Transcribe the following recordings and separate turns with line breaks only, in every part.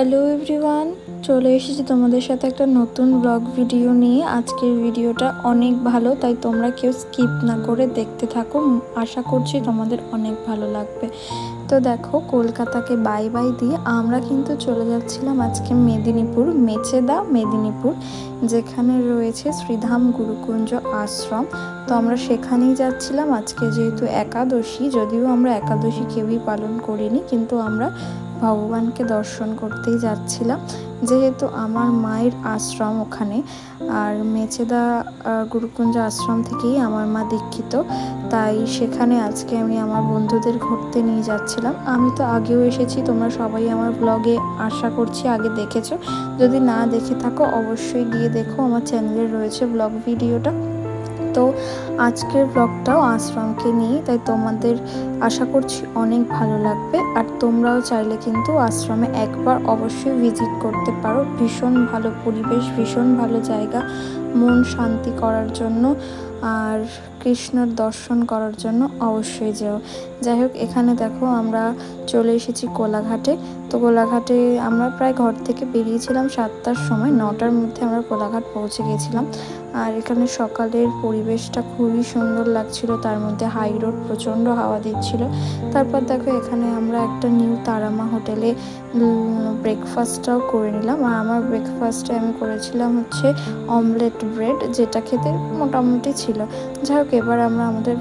Hello everyone, চলে এসেছি তোমাদের সাথে একটা নতুন ব্লগ ভিডিও নিয়ে। আজকের ভিডিওটা অনেক ভালো, তাই তোমরা কেউ স্কিপ না করে দেখতে থাকো। আশা করছি তোমাদের অনেক ভালো লাগবে। তো দেখো, কলকাতাকে বাই বাই দিয়ে আমরা কিন্তু চলে যাচ্ছিলাম আজকে মেদিনীপুর, মেচেদা মেদিনীপুর, যেখানে রয়েছে শ্রীধাম গুরুকুঞ্জ আশ্রম। তো আমরা সেখানেই যাচ্ছিলাম আজকে, যেহেতু একাদশী। যদিও আমরা একাদশী কেউই পালন করিনি, কিন্তু আমরা ভগবানকে দর্শন করতেই যাচ্ছিলাম, যেহেতু আমার মায়ের আশ্রম ওখানে। আর মেচেদা গুরুকুঞ্জ আশ্রম থেকেই আমার মা দীক্ষিত, তাই সেখানে আজকে আমি আমার বন্ধুদের ঘুরতে নিয়ে যাচ্ছিলাম। আমি তো আগেও এসেছি, তোমরা সবাই আমার ব্লগে আশা করছি আগে দেখেছো। যদি না দেখে থাকো অবশ্যই গিয়ে দেখো, আমার চ্যানেলে রয়েছে ব্লগ ভিডিওটা। তো আজকের ব্লগটাও আশ্রমকে নিয়ে, তাই তোমাদের আশা করছি অনেক ভালো লাগবে। আর তোমরাও চাইলে কিন্তু আশ্রমে একবার অবশ্যই ভিজিট করতে পারো। ভীষণ ভালো পরিবেশ, ভীষণ ভালো জায়গা মন শান্তি করার জন্য আর কৃষ্ণর দর্শন করার জন্য অবশ্যই যেও। যাই হোক, এখানে দেখো আমরা চলে এসেছি কোলাঘাটে। তো কোলাঘাটে আমরা প্রায় ঘর থেকে বেরিয়েছিলাম 7টার সময়, 9টার মধ্যে আমরা কোলাঘাট পৌঁছে গেছিলাম। আর এখানে সকালের পরিবেশটা খুবই সুন্দর লাগছিল, তার মধ্যে হাই রোড, প্রচণ্ড হাওয়া দিচ্ছিল। তারপর দেখো, এখানে আমরা একটা নিউ তারামা হোটেলে ব্রেকফাস্টটাও করে নিলাম। আর আমার ব্রেকফাস্টে আমি করেছিলাম হচ্ছে অমলেট ব্রেড, যেটা খেতে মোটামুটি ছিল। যাই হোক, এবার আমরা আমাদের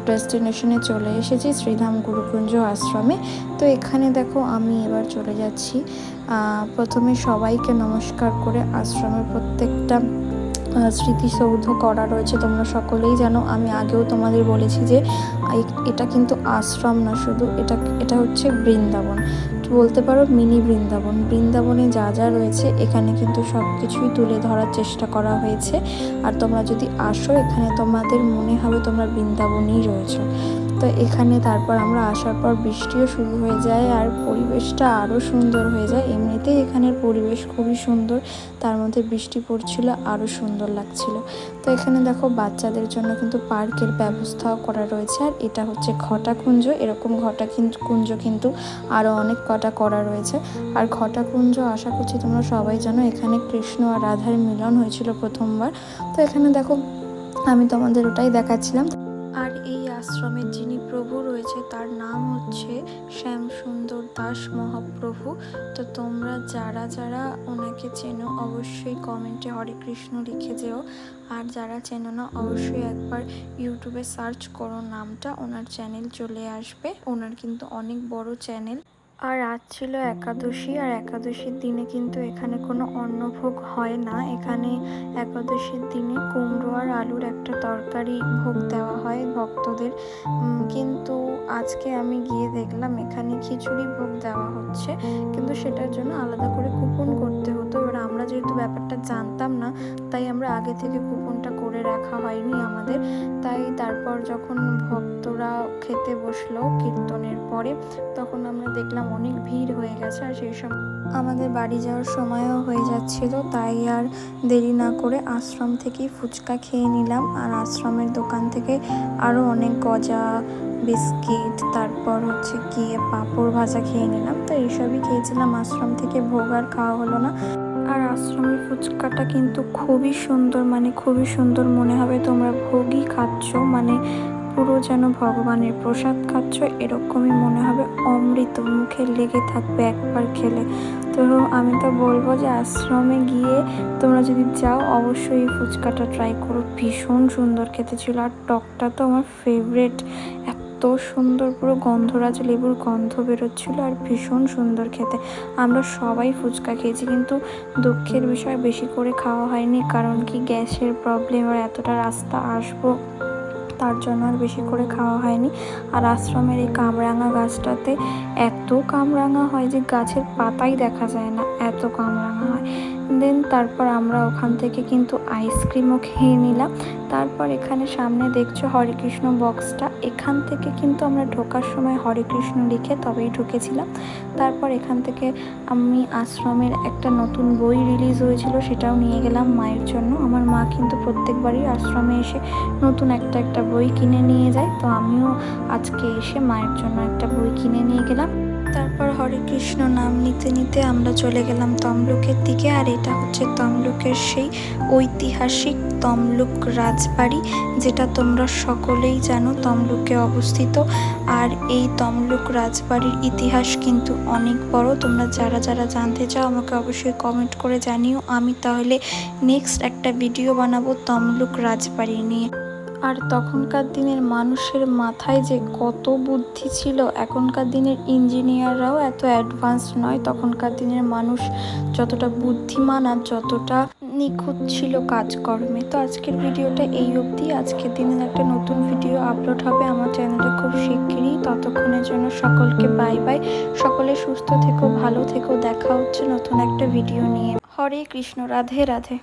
ডেস্টিনেশনে চলে এসেছি, শ্রীধাম গুরুকুঞ্জ আশ্রমে। তো এখানে দেখো, আমি এবার চলে যাচ্ছি। প্রথমে সবাইকে নমস্কার করে আশ্রমের প্রত্যেকটা স্মৃতিসৌধ করা রয়েছে, তোমরা সকলেই জানো। আমি আগেও তোমাদের বলেছি যে এটা কিন্তু আশ্রম না শুধু, এটা হচ্ছে বৃন্দাবন, বলতে পারো মিনি বৃন্দাবন। বৃন্দাবনে যা যা রয়েছে এখানে কিন্তু সব কিছুই তুলে ধরার চেষ্টা করা হয়েছে। আর তোমরা যদি আসো এখানে, তোমাদের মনে হবে তোমরা বৃন্দাবনেই রয়েছো। তো এখানে তারপর আমরা আসার পর বৃষ্টিও শুরু হয়ে যায়, আর পরিবেশটা আরও সুন্দর হয়ে যায়। এমনিতেই এখানের পরিবেশ খুবই সুন্দর, তার মধ্যে বৃষ্টি পড়ছিল, আরও সুন্দর লাগছিল। তো এখানে দেখো, বাচ্চাদের জন্য কিন্তু পার্কের ব্যবস্থাও করা রয়েছে। আর এটা হচ্ছে ঘটাকুঞ্জ, এরকম কুঞ্জ কিন্তু আরও অনেক কটা করা রয়েছে। আর ঘটাকুঞ্জ আশা করছি তোমরা সবাই জানো, এখানে কৃষ্ণ আর রাধার মিলন হয়েছিল প্রথমবার। তো এখানে দেখো, আমি তোমাদের ওটাই দেখাচ্ছিলাম। আর এই আশ্রমের যিনি প্রভু রয়েছে তার নাম হচ্ছে শ্যামসুন্দর দাস মহাপ্রভু। তো তোমরা যারা যারা ওনাকে চেনো অবশ্যই কমেন্টে হরে কৃষ্ণ লিখে যেও। আর যারা চেনো না অবশ্যই একবার ইউটিউবে সার্চ করো নামটা, ওনার চ্যানেল চলে আসবে। ওনার কিন্তু অনেক বড় চ্যানেল। আর আজ ছিল একাদশী, আর একাদশীর দিনে কিন্তু এখানে কোনো অন্নভোগ হয় না। এখানে একাদশীর দিনে কুমড়ো আর আলুর একটা তরকারি ভোগ দেওয়া হয় ভক্তদের। কিন্তু আজকে আমি গিয়ে দেখলাম এখানে খিচুড়ি ভোগ দেওয়া হচ্ছে, কিন্তু সেটার জন্য আলাদা করে কুপন করতে হতো। এবার আমরা যেহেতু ব্যাপারটা জানতাম না, তাই আমরা আগে থেকে কুপনটা করে রাখা হয়নি আমাদের। তাই তারপর যখন ভক্তরা খেতে বসলো কীর্তনের পরে, তখন আমরা দেখলাম অনেক ভিড় হয়ে গেছে। আর সেই সময় আমাদের বাড়ি যাওয়ার সময়ও হয়ে যাচ্ছিল, তাই আর দেরি না করে আশ্রম থেকেই ফুচকা খেয়ে নিলাম। আর আশ্রমের দোকান থেকে আরও অনেক গজা, বিস্কিট, তারপর হচ্ছে গিয়ে পাঁপড় ভাজা খেয়ে নিলাম। তো এইসবই খেয়েছিলাম আশ্রম থেকে, ভোগ আর খাওয়া হলো না। আর আশ্রমের ফুচকাটা কিন্তু খুবই সুন্দর, মানে খুবই সুন্দর, মনে হবে তোমরা ভোগই খাচ্ছ, মানে পুরো যেন ভগবানের প্রসাদ খাচ্ছ, এরকমই মনে হবে। অমৃত মুখে লেগে থাকবে একবার খেলে। তো আমি তো বলবো যে আশ্রমে গিয়ে তোমরা যদি যাও অবশ্যই এই ফুচকাটা ট্রাই করো, ভীষণ সুন্দর খেতে ছিল। আর টকটা তো আমার ফেভারেট, এত সুন্দর, পুরো গন্ধরাজ লেবুর গন্ধ বেরোচ্ছিল, আর ভীষণ সুন্দর খেতে। আমরা সবাই ফুচকা খেয়েছি, কিন্তু দুঃখের বিষয় বেশি করে খাওয়া হয়নি, কারণ কি গ্যাসের প্রবলেম, আর এতটা রাস্তা আসবো তার জন্য আর বেশি করে খাওয়া হয়নি। আর আশ্রমের এই কামরাঙা গাছটাতে এত কামরাঙা হয় যে গাছের পাতাই দেখা যায় না, এত কামরাঙা হয়। দেন তারপর আমরা ওখান থেকে কিন্তু আইসক্রিমও খেয়ে নিলাম। তারপর এখানে সামনে দেখছো হরে কৃষ্ণ বক্সটা, এখান থেকে কিন্তু আমরা ঢোকার সময় হরে কৃষ্ণ লিখে তবেই ঢুকেছিলাম। তারপর এখান থেকে আমি আশ্রমের একটা নতুন বই রিলিজ হয়েছিল, সেটাও নিয়ে গেলাম মায়ের জন্য। আমার মা কিন্তু প্রত্যেকবারই আশ্রমে এসে নতুন একটা বই কিনে নিয়ে যায়, তো আমিও আজকে এসে মায়ের জন্য একটা বই কিনে নিয়ে গেলাম। তারপর হরে কৃষ্ণ নাম নিতে নিতে আমরা চলে গেলাম তমলুকের দিকে। আর এটা হচ্ছে তমলুকের সেই ঐতিহাসিক তমলুক রাজবাড়ি, যেটা তোমরা সকলেই জানো তমলুকে অবস্থিত। আর এই তমলুক রাজবাড়ির ইতিহাস কিন্তু অনেক বড়। তোমরা যারা যারা জানতে চাও আমাকে অবশ্যই কমেন্ট করে জানিও। আমি তাহলে নেক্সট একটা ভিডিও বানাবো তমলুক রাজবাড়ি নিয়ে। আর তখনকার দিনের মানুষের মাথায় যে কত বুদ্ধি ছিল, এখনকার দিনের ইঞ্জিনিয়াররাও এত অ্যাডভান্স নয়। তখনকার দিনের মানুষ যতটা বুদ্ধিমান আর যতটা নিখুঁত ছিল কাজকর্মে। তো আজকের ভিডিওটা এই অবধি। আজকের দিনের একটা নতুন ভিডিও আপলোড হবে আমার চ্যানেলে খুব শিগগিরই। ততক্ষণের জন্য সকলকে বাই বাই। সকলে সুস্থ থেকো, ভালো থেকো। দেখা হচ্ছে নতুন একটা ভিডিও নিয়ে। হরে কৃষ্ণ, রাধে রাধে।